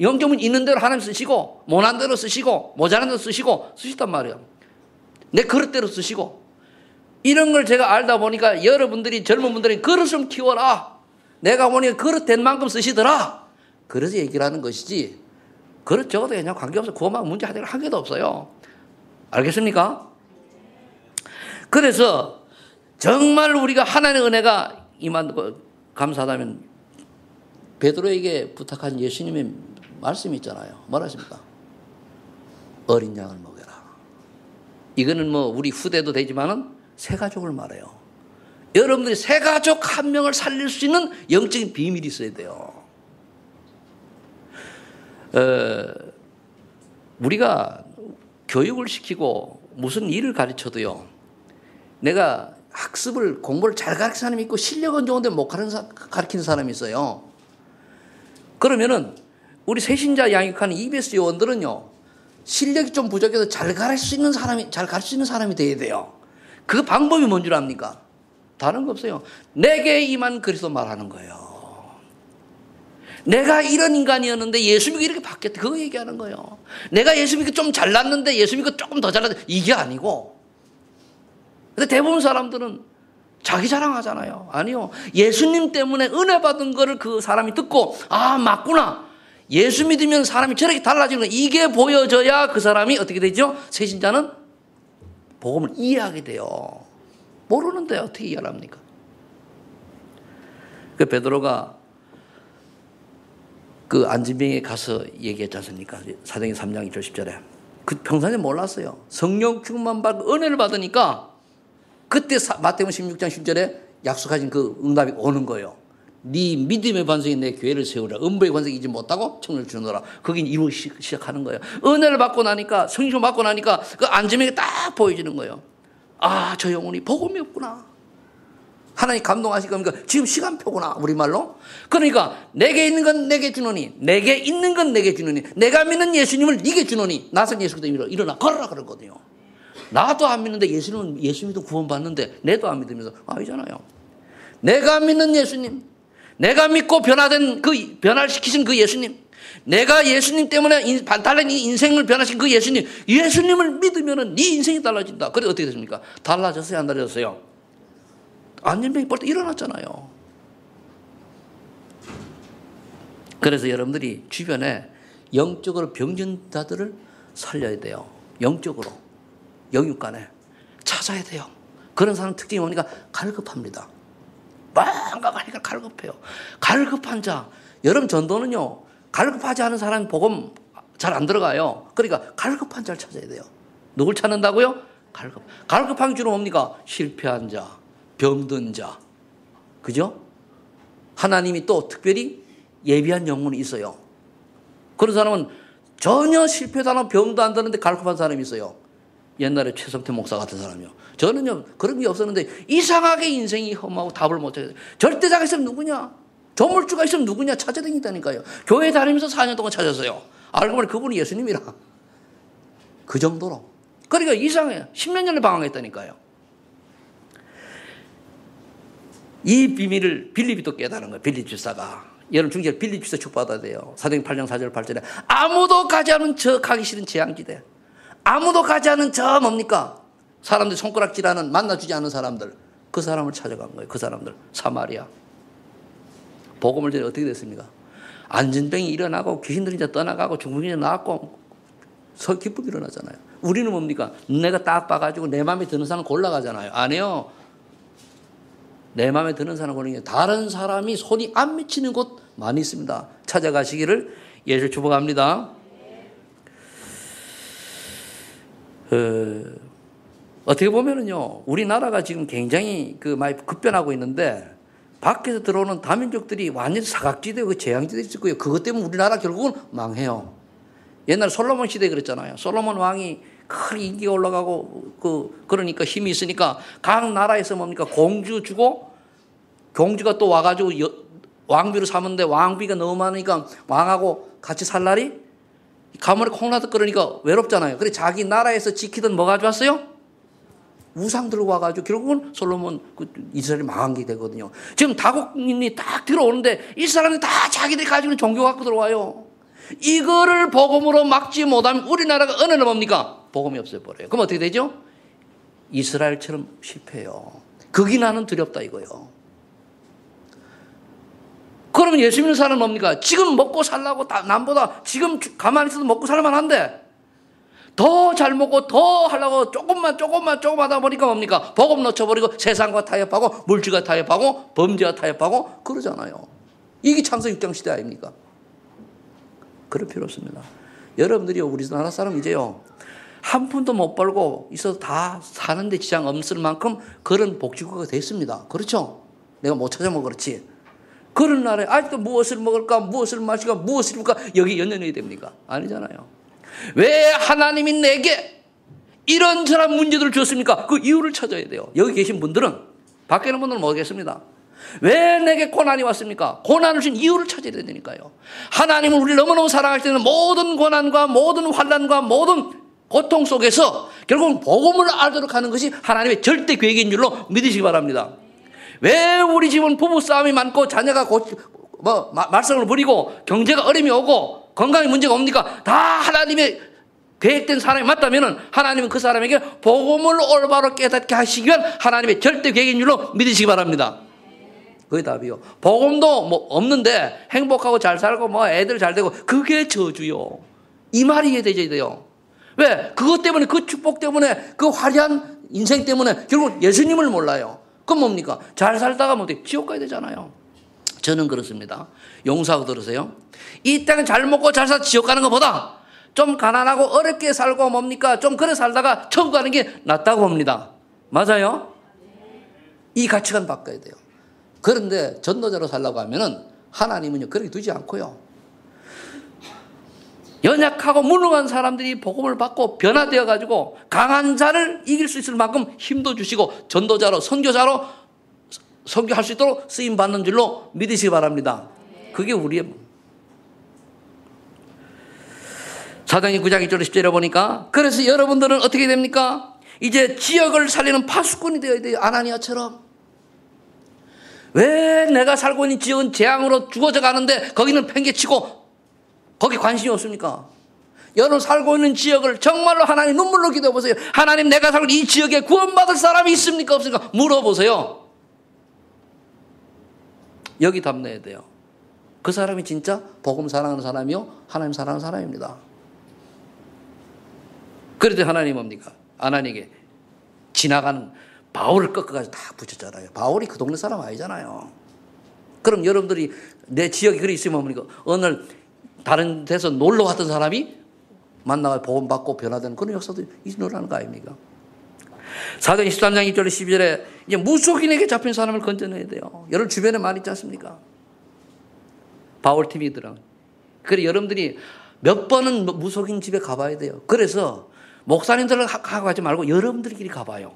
영적 문제 있는 대로 하나님 쓰시고 못한 대로 쓰시고 모자란 대로 쓰시단 말이에요. 내 그릇대로 쓰시고 이런 걸 제가 알다 보니까 여러분들이 젊은 분들이 그릇 좀 키워라. 내가 보니까 그릇 된 만큼 쓰시더라. 그래서 얘기를 하는 것이지 그릇 적어도 그냥 관계없어. 구원만 문제 한 개도 없어요. 알겠습니까? 그래서 정말 우리가 하나님의 은혜가 임한 거 감사하다면 베드로에게 부탁한 예수님의 말씀이 있잖아요. 뭐라 하십니까? 어린 양을 먹여라. 이거는 뭐 우리 후대도 되지만은 새 가족을 말해요. 여러분들이 새 가족 한 명을 살릴 수 있는 영적인 비밀이 있어야 돼요. 우리가 교육을 시키고 무슨 일을 가르쳐도요. 내가 학습을 공부를 잘 가르치는 사람이 있고 실력은 좋은데 못 가르치는 사람이 있어요. 그러면은 우리 새신자 양육하는 EBS 요원들은요. 실력이 좀 부족해도 잘 가르칠 수 있는 사람이 돼야 돼요. 그 방법이 뭔 줄 압니까? 다른 거 없어요. 내게 임한 그리스도 말하는 거예요. 내가 이런 인간이었는데 예수 믿고 이렇게 바뀌었다. 그거 얘기하는 거예요. 내가 예수 믿고 좀 잘났는데 예수 믿고 조금 더 잘났는데 이게 아니고. 근데 대부분 사람들은 자기 자랑하잖아요. 아니요. 예수님 때문에 은혜 받은 거를 그 사람이 듣고 아 맞구나. 예수 믿으면 사람이 저렇게 달라지는 거 이게 보여져야 그 사람이 어떻게 되죠? 새신자는 복음을 이해하게 돼요. 모르는데 어떻게 이해를 합니까? 그 베드로가 그 안진병에 가서 얘기했지 않습니까? 사도행전 3장 1절 10절에. 그 평상시에 몰랐어요. 성령 충만 받고 은혜를 받으니까 그때 마태복음 16장 10절에 약속하신 그 응답이 오는 거예요. 네 믿음의 반석이 내 교회를 세우라. 음부의 관석이 이지 못하고 청을 주노라. 거긴 이루기 시작하는 거예요. 은혜를 받고 나니까 성령 받고 나니까 그 안진병이 딱 보여지는 거예요. 아, 저 영혼이 복음이 없구나. 하나님 감동하실 겁니까? 지금 시간표구나. 우리말로. 그러니까 내게 있는 건 내게 주노니 내게 있는 건 내게 주노니 내가 믿는 예수님을 네게 주노니 나선 예수 그리스도 일어나 걸어라 그러거든요. 나도 안 믿는데 예수 믿어 구원받는데 내도 안 믿으면서 아니잖아요. 내가 믿는 예수님 내가 믿고 변화시키신 그 예수님 내가 예수님 때문에 달라진 인생을 변화시킨 그 예수님을 믿으면 네 인생이 달라진다. 그래 어떻게 됐습니까? 달라졌어요? 안 달라졌어요? 안진병이 벌써 일어났잖아요. 그래서 여러분들이 주변에 영적으로 병든 자들을 살려야 돼요. 영적으로 영육간에 찾아야 돼요. 그런 사람 특징이 뭐니까 갈급합니다. 뭔가 가니까 갈급해요. 갈급한 자. 여러분 전도는요. 갈급하지 않은 사람이 복음 잘 안 들어가요. 그러니까 갈급한 자를 찾아야 돼요. 누굴 찾는다고요? 갈급한 주로 뭡니까? 실패한 자, 병든 자. 그죠? 하나님이 또 특별히 예비한 영혼이 있어요. 그런 사람은 전혀 실패도 안 하고 병도 안 드는데 갈급한 사람이 있어요. 옛날에 최성태 목사 같은 사람이요. 저는요 그런 게 없었는데 이상하게 인생이 험하고 답을 못 찾아요. 절대자가 있으면 누구냐? 조물주가 있으면 누구냐? 찾아다닌다니까요. 교회 다니면서 4년 동안 찾았어요. 알고 보니 그분이 예수님이라. 그 정도로. 그러니까 이상해요. 10몇 년을 방황했다니까요. 이 비밀을 빌립이 또 깨달은 거예요. 빌립 집사가. 여러분 중재 빌립 집사 축받아야 돼요. 사도행 8장 4절 8절에 아무도 가지 않은 저 가기 싫은 재앙지대. 아무도 가지 않은 저 뭡니까? 사람들 손가락질하는 만나주지 않은 사람들. 그 사람을 찾아간 거예요. 그 사람들. 사마리아. 복음을 전에 어떻게 됐습니까? 안전병이 일어나고 귀신들이 이제 떠나가고 중풍이 나왔고 기쁨이 일어나잖아요. 우리는 뭡니까? 내가 딱 봐가지고 내 마음에 드는 사람 골라가잖아요. 안 해요. 내 마음에 드는 사람 고르는 게 다른 사람이 손이 안 미치는 곳 많이 있습니다. 찾아가시기를 예수 축복합니다. 어떻게 보면은요, 우리나라가 지금 굉장히 많이 급변하고 있는데 밖에서 들어오는 다민족들이 완전히 사각지대, 재앙지대에 있고요. 그것 때문에 우리나라 결국은 망해요. 옛날 솔로몬 시대에 그랬잖아요. 솔로몬 왕이 큰 인기가 올라가고 그러니까 힘이 있으니까 각 나라에서 뭡니까 공주 주고 공주가 또 와가지고 왕비로 삼는데 왕비가 너무 많으니까 왕하고 같이 살 날이 가문에 콩나듯 그러니까 외롭잖아요. 그래 자기 나라에서 지키던 뭐 가져왔어요? 우상 들고 와가지고 결국은 솔로몬 이스라엘이 망한 게 되거든요. 지금 다국민이 딱 들어오는데 이 사람이 다 자기들이 가지고 있는 종교 갖고 들어와요. 이거를 복음으로 막지 못하면 우리나라가 어느 날 뭡니까? 복음이 없어버려요. 그럼 어떻게 되죠? 이스라엘처럼 실패해요. 극이 나는 두렵다 이거요. 그러면 예수 믿는 사람은 뭡니까? 지금 먹고 살라고 남보다 지금 가만히 있어도 먹고 살만한데 더 잘 먹고 더 하려고 조금 하다 보니까 뭡니까? 복음 놓쳐버리고 세상과 타협하고 물질과 타협하고 범죄와 타협하고 그러잖아요. 이게 창세기 6장 시대 아닙니까? 그럴 필요 없습니다. 여러분들이 우리나라 사람 이제요. 한 푼도 못 벌고 있어도 다 사는데 지장 없을 만큼 그런 복지국가가 됐습니다. 그렇죠? 내가 못 찾아먹어 그렇지. 그런 날에 아직도 무엇을 먹을까 무엇을 마실까 무엇을 입을까 여기 연연해야 됩니까? 아니잖아요. 왜 하나님이 내게 이런저런 문제들을 줬습니까? 그 이유를 찾아야 돼요. 여기 계신 분들은 밖에 있는 분들은 모르겠습니다. 왜 내게 고난이 왔습니까? 고난을 준 이유를 찾아야 되니까요. 하나님은 우리를 너무너무 사랑하실 때는 모든 고난과 모든 환난과 모든 고통 속에서 결국은 복음을 알도록 하는 것이 하나님의 절대 계획인 줄로 믿으시기 바랍니다. 왜 우리 집은 부부싸움이 많고 자녀가 말썽을 부리고 경제가 어려움이 오고 건강에 문제가 옵니까? 다 하나님의 계획된 사람이 맞다면 하나님은 그 사람에게 복음을 올바로 깨닫게 하시기 위한 하나님의 절대 계획인 줄로 믿으시기 바랍니다. 그게 답이요. 복음도 없는데 행복하고 잘 살고 애들 잘 되고 그게 저주요. 이 말이 이해되셔야 돼요. 왜? 그것 때문에 그 축복 때문에 그 화려한 인생 때문에 결국 예수님을 몰라요. 그럼 뭡니까? 잘 살다가 지옥 가야 되잖아요. 저는 그렇습니다. 용서하고 들으세요. 이 땅에 잘 먹고 잘 살다 지옥 가는 것보다 좀 가난하고 어렵게 살고 좀 그래 살다가 천국 가는 게 낫다고 봅니다. 맞아요? 이 가치관 바꿔야 돼요. 그런데 전도자로 살려고 하면은 하나님은요 그렇게 두지 않고요. 연약하고 무능한 사람들이 복음을 받고 변화되어 가지고 강한 자를 이길 수 있을 만큼 힘도 주시고 전도자로 선교자로 선교할 수 있도록 쓰임 받는 줄로 믿으시기 바랍니다. 그게 우리의 사도행전 9장 1절 10절에 보니까 그래서 여러분들은 어떻게 됩니까? 이제 지역을 살리는 파수꾼이 되어야 돼요. 아나니아처럼. 왜 내가 살고 있는 지역은 재앙으로 죽어져 가는데 거기는 팽개치고 거기 관심이 없습니까? 여러분 살고 있는 지역을 정말로 하나님 눈물로 기도해 보세요. 하나님 내가 살고 있는 이 지역에 구원받을 사람이 있습니까 없습니까? 물어보세요. 여기 답 내야 돼요. 그 사람이 진짜 복음 사랑하는 사람이요 하나님 사랑하는 사람입니다. 그런데 하나님 뭡니까? 하나님에게 지나가는 바울을 꺾어가지고 다 붙였잖아요. 바울이 그 동네 사람 아니잖아요. 그럼 여러분들이 내 지역에 그리 있으면 뭡니까? 어느 날 다른 데서 놀러 왔던 사람이 만나가 복음 받고 변화되는 그런 역사도 있으라는 거 아닙니까? 사도행 13장 1절 12절에 이제 무속인에게 잡힌 사람을 건져내야 돼요. 여러분 주변에 말 있지 않습니까? 바울 팀이더라. 그래 여러분들이 몇 번은 무속인 집에 가봐야 돼요. 그래서 목사님들 가지 말고 여러분들끼리 가봐요.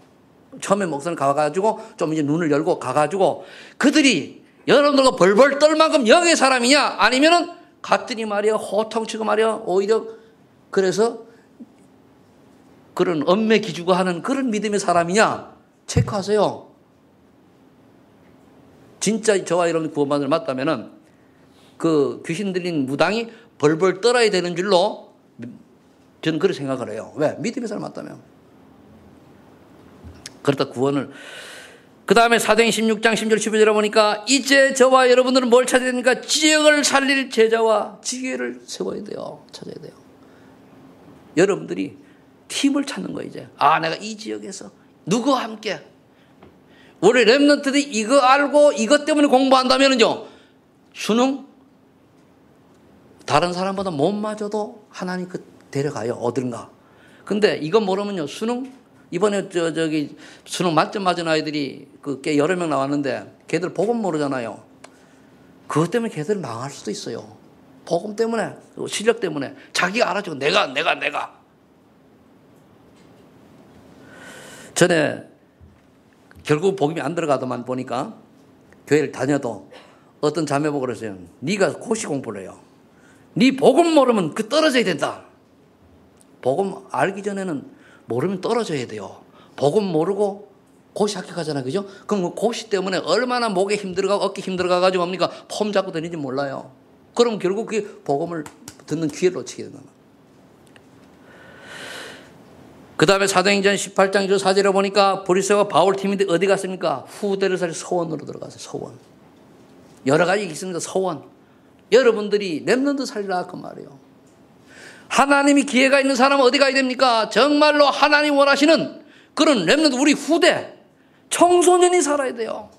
처음에 목사님 가가지고 좀 이제 눈을 열고 가가지고 그들이 여러분들과 벌벌 떨 만큼 영의 사람이냐 아니면은 갔더니 말이야 호통치고 말이야 오히려 그래서 그런 엄매 기주고 하는 그런 믿음의 사람이냐 체크하세요. 진짜 저와 여러분 구원받을 맞다면은 그 귀신 들린 무당이 벌벌 떨어야 되는 줄로 저는 그렇게 생각을 해요. 왜? 믿음의 사람 맞다면. 그렇다 구원을. 그 다음에 사도행 16장 10절 15절에 보니까 이제 저와 여러분들은 뭘 찾아야 됩니까? 지역을 살릴 제자와 지혜를 세워야 돼요. 찾아야 돼요. 여러분들이 팀을 찾는 거예요. 이제 내가 이 지역에서 누구와 함께 우리 렘넌트들이 이거 알고 이것 때문에 공부한다면요 수능 다른 사람보다 못 맞아도 하나님 데려가요. 어딘가. 근데 이거 모르면요 수능 이번에 저기 수능 만점 맞은 아이들이 꽤 여러 명 나왔는데 걔들 복음 모르잖아요. 그것 때문에 걔들 망할 수도 있어요. 복음 때문에 실력 때문에 자기가 알아주고 내가 전에 결국 복음이 안 들어가더만 보니까 교회를 다녀도 어떤 자매 보고 그랬어요. 네가 고시 공부를 해요. 네 복음 모르면 떨어져야 된다. 복음 알기 전에는 모르면 떨어져야 돼요. 복음 모르고 고시 합격하잖아요. 그죠? 그럼 고시 때문에 얼마나 목에 힘들어가고 어깨 힘들어가가지고 뭡니까? 폼 잡고 다니는지 몰라요. 그럼 결국 그게 복음을 듣는 기회를 놓치게 된다. 그 다음에 사도행전 18장 4절에 보니까 브리스와 바울 팀인데 어디 갔습니까? 후대를 살려 서원으로 들어갔어요. 서원. 여러 가지 있습니다. 서원. 여러분들이 렘넌트 살리라 그 말이에요. 하나님이 기회가 있는 사람은 어디 가야 됩니까? 정말로 하나님 원하시는 그런 렘넌트 우리 후대 청소년이 살아야 돼요.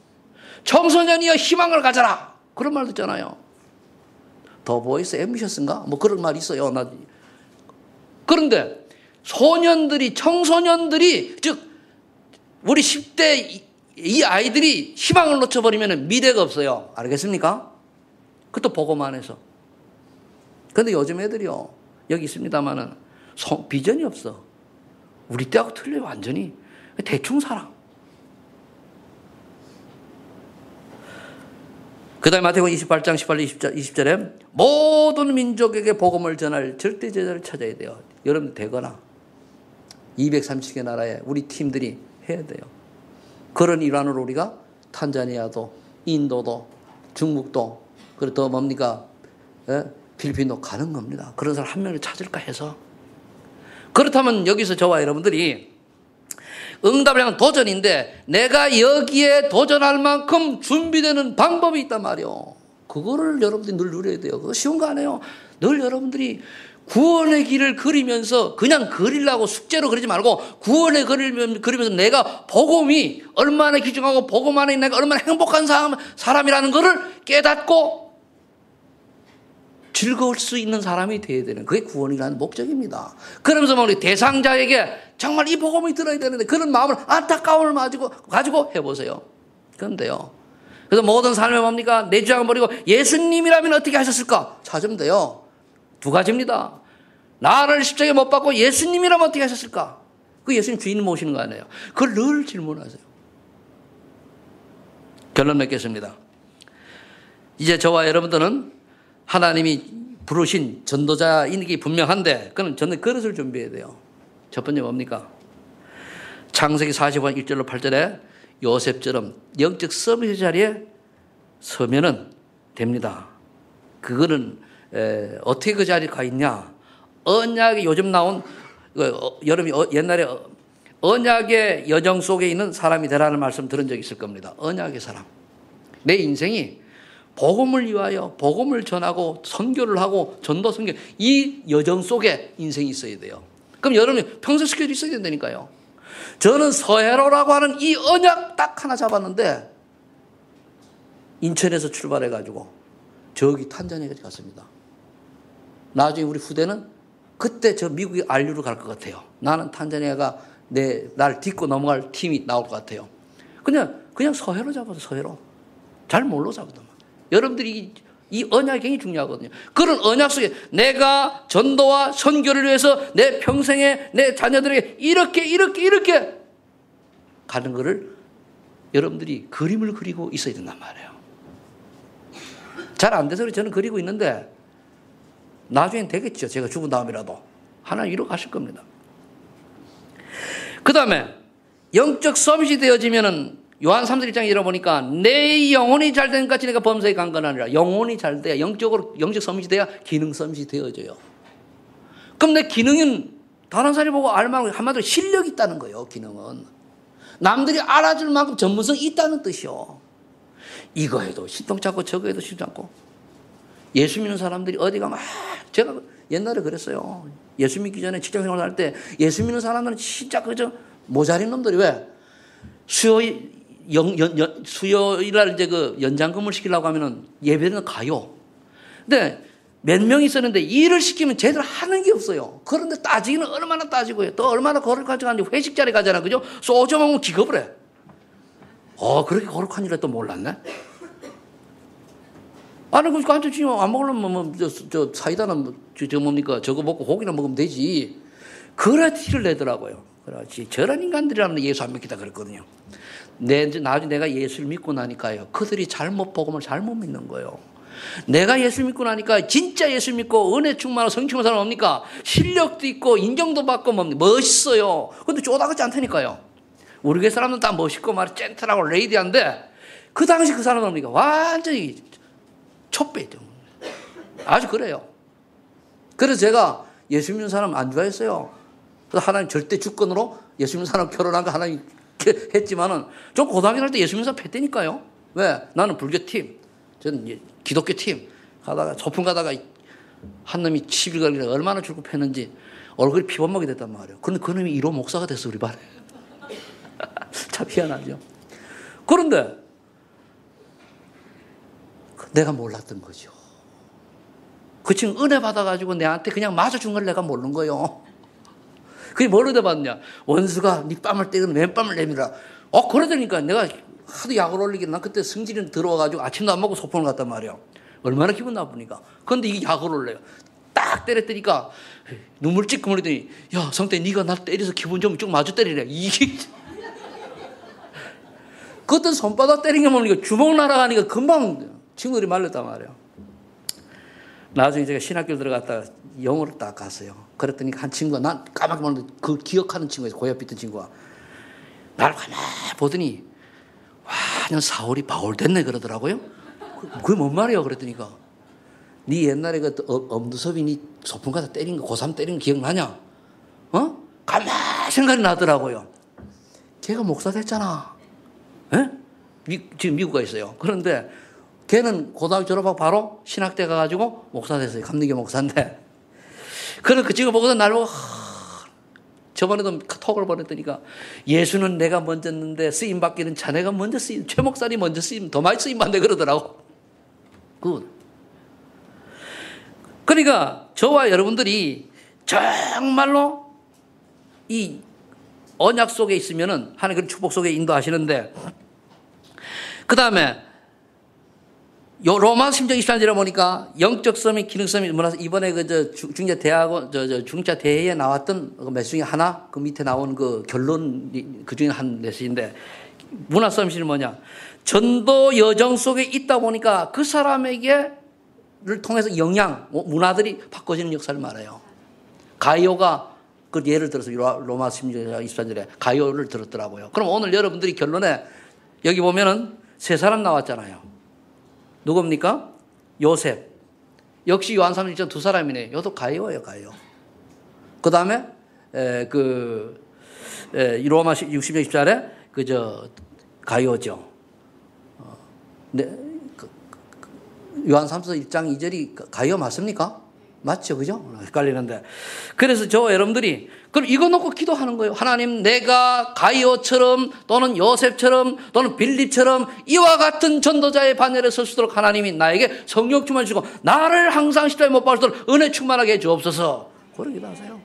청소년이여 희망을 가져라. 그런 말 듣잖아요. 더 보이스 앰비셔스인가? 뭐 그런 말이 있어요. 그런데 청소년들이 즉 우리 10대 이 아이들이 희망을 놓쳐버리면 미래가 없어요. 알겠습니까? 그것도 복음 안에서. 그런데 요즘 애들이요. 여기 있습니다마는 비전이 없어. 우리 때하고 틀려요. 완전히. 대충 살아. 그 다음에 마태복음 28장 18, 20절에 모든 민족에게 복음을 전할 절대 제자를 찾아야 돼요. 여러분 되거나 230개 나라에 우리 팀들이 해야 돼요. 그런 일환으로 우리가 탄자니아도 인도도 중국도 그리고 더 뭡니까? 필리핀도 가는 겁니다. 그런 사람 한 명을 찾을까 해서. 그렇다면 여기서 저와 여러분들이 응답을 향한 도전인데 내가 여기에 도전할 만큼 준비되는 방법이 있단 말이에요. 그거를 여러분들이 늘 누려야 돼요. 그거 쉬운 거 아니에요. 늘 여러분들이 구원의 길을 그리면서 그냥 그리려고 숙제로 그리지 말고 구원의 길을 그리면서 내가 복음이 얼마나 귀중하고 복음 안에 내가 얼마나 행복한 사람이라는 것을 깨닫고 즐거울 수 있는 사람이 되어야 되는 그게 구원이라는 목적입니다. 그러면서 우리 대상자에게 정말 이 복음이 들어야 되는데 그런 마음을 안타까움을 가지고 해보세요. 그런데요. 그래서 모든 삶에 뭡니까? 내 주장을 버리고 예수님이라면 어떻게 하셨을까? 찾으면 돼요. 두 가지입니다. 나를 십자가에 못 박고 예수님이라면 어떻게 하셨을까? 그 예수님 주인 모시는 거 아니에요. 그걸 늘 질문하세요. 결론 맺겠습니다. 이제 저와 여러분들은 하나님이 부르신 전도자인 게 분명한데 그는 저는 그릇을 준비해야 돼요. 첫 번째 뭡니까? 창세기 45장 1절로 8절에 요셉처럼 영적 서비스 자리에 서면은 됩니다. 그거는 어떻게 그 자리에 가 있냐? 언약에 요즘 나온 여러분이 옛날에 언약의 여정 속에 있는 사람이 되라는 말씀 들은 적 있을 겁니다. 언약의 사람. 내 인생이 복음을 위하여 복음을 전하고 선교를 하고 전도 선교 이 여정 속에 인생이 있어야 돼요. 그럼 여러분이 평소 스케줄이 있어야 된다니까요. 저는 서해로라고 하는 이 언약 딱 하나 잡았는데 인천에서 출발해가지고 저기 탄자니아까지 갔습니다. 나중에 우리 후대는 그때 저 미국이 안류로 갈 것 같아요. 나는 탄자니아가 날 딛고 넘어갈 팀이 나올 것 같아요. 그냥 서해로 잡아서 서해로. 잘 몰로 잡았단 말이에요. 여러분들이 이 언약이 굉장히 중요하거든요. 그런 언약 속에 내가 전도와 선교를 위해서 내 평생에 내 자녀들에게 이렇게 가는 거를 여러분들이 그림을 그리고 있어야 된단 말이에요. 잘 안 돼서 저는 그리고 있는데 나중엔 되겠죠. 제가 죽은 다음이라도 하나님 이루어 가실 겁니다. 그 다음에 영적 서밋이 되어지면은 요한 3서 1장에 읽어보니까 내 영혼이 잘 되는 것까지 내가 범사에 간 건 아니라 영혼이 잘 돼야 영적 서밋이 돼야 기능 서밋이 되어져요. 그럼 내 기능은 다른 사람이 보고 알만한 한마디로 실력이 있다는 거예요. 기능은 남들이 알아줄 만큼 전문성이 있다는 뜻이요. 이거 해도 신통 찾고 저거 해도 신통 찾고 예수 믿는 사람들이 어디 가면 제가 옛날에 그랬어요. 예수 믿기 전에 직장생활 할 때 예수 믿는 사람들은 진짜 그저 모자린 놈들이 왜 수요일 날 이제 그 연장근무를 시키려고 하면은 예배는 가요. 근데 몇 명 있었는데 일을 시키면 제대로 하는 게 없어요. 그런데 따지기는 얼마나 따지고 해요. 또 얼마나 거룩한 가져가는지 회식 자리 가잖아. 그죠? 소주 먹으면 기겁을 해. 그렇게 거룩한 일을 또 몰랐네? 아니, 그 간접 지금 안 먹으려면 저 사이다나 뭡니까? 저거 먹고 고기나 먹으면 되지. 그래 티를 내더라고요. 그렇지. 저런 인간들이라면 예수 안 믿겠다 그랬거든요. 나중에 내가 예수를 믿고 나니까요. 그들이 복음을 잘못 믿는 거예요. 내가 예수 믿고 나니까 진짜 예수 믿고 은혜 충만하고 성령 충만한 사람 뭡니까? 실력도 있고 인정도 받고 멋있어요. 근데 쪼다같지 않다니까요. 우리 교회 사람들은 다 멋있고 젠틀하고 레이디한데 그 당시 그 사람은 뭡니까? 완전히 촛배죠. 아주 그래요. 그래서 제가 예수 믿는 사람 안 좋아했어요. 그래서 하나님 절대 주권으로 예수 믿는 사람 결혼한 거 하나님 했지만은 좀 고등학교 할 때 예수 믿는 사람 팼다니까요. 왜? 나는 불교팀, 저는 기독교팀 가다가 소풍 가다가 한 놈이 시비 걸리다 얼마나 줄고 팼는지 얼굴이 피범벅이 됐단 말이에요. 그런데 그 놈이 1호 목사가 됐어 우리 반에. 참 희한하죠. 그런데 내가 몰랐던 거죠. 그 친구 은혜 받아가지고 내한테 그냥 맞아준 걸 내가 모르는 거예요. 그게 뭘 은혜 받느냐. 원수가 네 뺨을 때리면 왼뺨을 내밀어라. 그러더니까 내가 하도 약을 올리기는 난 그때 승질이 들어와가지고 아침도 안 먹고 소풍을 갔단 말이에요. 얼마나 기분 나쁘니까. 그런데 이게 약을 올려요. 딱 때렸더니까 눈물 찔끔 흘리더니 야 성태 네가 나 때려서 기분 좀 쭉 마주 때리래. 이게 그것도 손바닥 때린 게 모르니까 주먹 날아가니까 금방 친구들이 말렸단 말이에요. 나중에 제가 신학교 들어갔다가 영어를 딱 갔어요. 그랬더니 한 친구가 난 까맣게 모르는데 그 기억하는 친구가 고엽 있던 친구가 나를 가만히 보더니 와, 넌 사울이 바울 됐네 그러더라고요. 그게 뭔 말이야 그랬더니까 네 옛날에 그 엄두섭이 네 소풍 가서 때린 거 고3 때린 거 기억나냐? 가만히 생각이 나더라고요. 걔가 목사 됐잖아. 에? 지금 미국 가 있어요. 그런데 걔는 고등학교 졸업하고 바로 신학대 가가지고 목사 됐어요. 감리교 목사인데. 그래서 그 친구 보고서 날 보고 저번에도 톡을 보냈더니까 예수는 내가 먼저 했는데 쓰임 받기는 자네가 먼저 쓰임, 최 목사님 먼저 쓰임, 더 많이 쓰임 받네 그러더라고. 그러니까 저와 여러분들이 정말로 이 언약 속에 있으면은 하나님의 축복 속에 인도하시는데 그 다음에 요 로마 10장 23절에 보니까 영적 서밋, 기능 서밋, 이번에 중자 대학원, 중자 대회에 나왔던 몇 중에 하나, 그 밑에 나온 그 결론, 그 중에 한 메시지인데, 문화 서밋이 뭐냐. 전도 여정 속에 있다 보니까 그 사람에게를 통해서 영향, 문화들이 바꿔지는 역사를 말해요. 가이오가 그 예를 들어서 로마 10장 24절에 가이오를 들었더라고요. 그럼 오늘 여러분들이 결론에 여기 보면은 세 사람 나왔잖아요. 누굽니까? 요셉. 역시 요한 3장 두 사람이네. 이것도 가이오예요, 가이오. 그 다음에, 로마 60장 10절에, 가이오죠. 네, 요한 3서 1장 2절이 가이오 맞습니까? 맞죠? 그죠? 헷갈리는데. 그래서 여러분들이 그럼 이거 놓고 기도하는 거예요. 하나님, 내가 가이오처럼 또는 요셉처럼 또는 빌립처럼 이와 같은 전도자의 반열에 설 수 있도록 하나님이 나에게 성령 충만을 주시고 나를 항상 십자가에 못 박수도록 은혜 충만하게 해 주옵소서. 그런 기도하세요.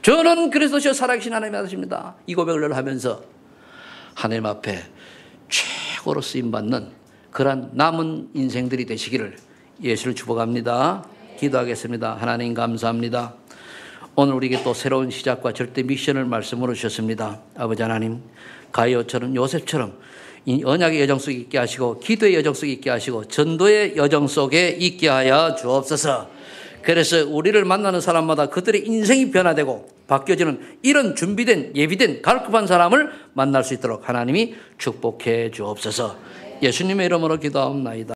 저는 그리스도시여 살아계신 하나님의 아들입니다. 이 고백을 하면서 하나님 앞에 최고로 쓰임받는 그러한 남은 인생들이 되시기를 예수를 축복합니다. 기도하겠습니다. 하나님 감사합니다. 오늘 우리에게 또 새로운 시작과 절대 미션을 말씀으로 주셨습니다. 아버지 하나님, 가이오처럼 요셉처럼 이 언약의 여정 속에 있게 하시고 기도의 여정 속에 있게 하시고 전도의 여정 속에 있게 하여 주옵소서. 그래서 우리를 만나는 사람마다 그들의 인생이 변화되고 바뀌어지는 이런 준비된 예비된 갈급한 사람을 만날 수 있도록 하나님이 축복해 주옵소서. 예수님의 이름으로 기도하옵나이다.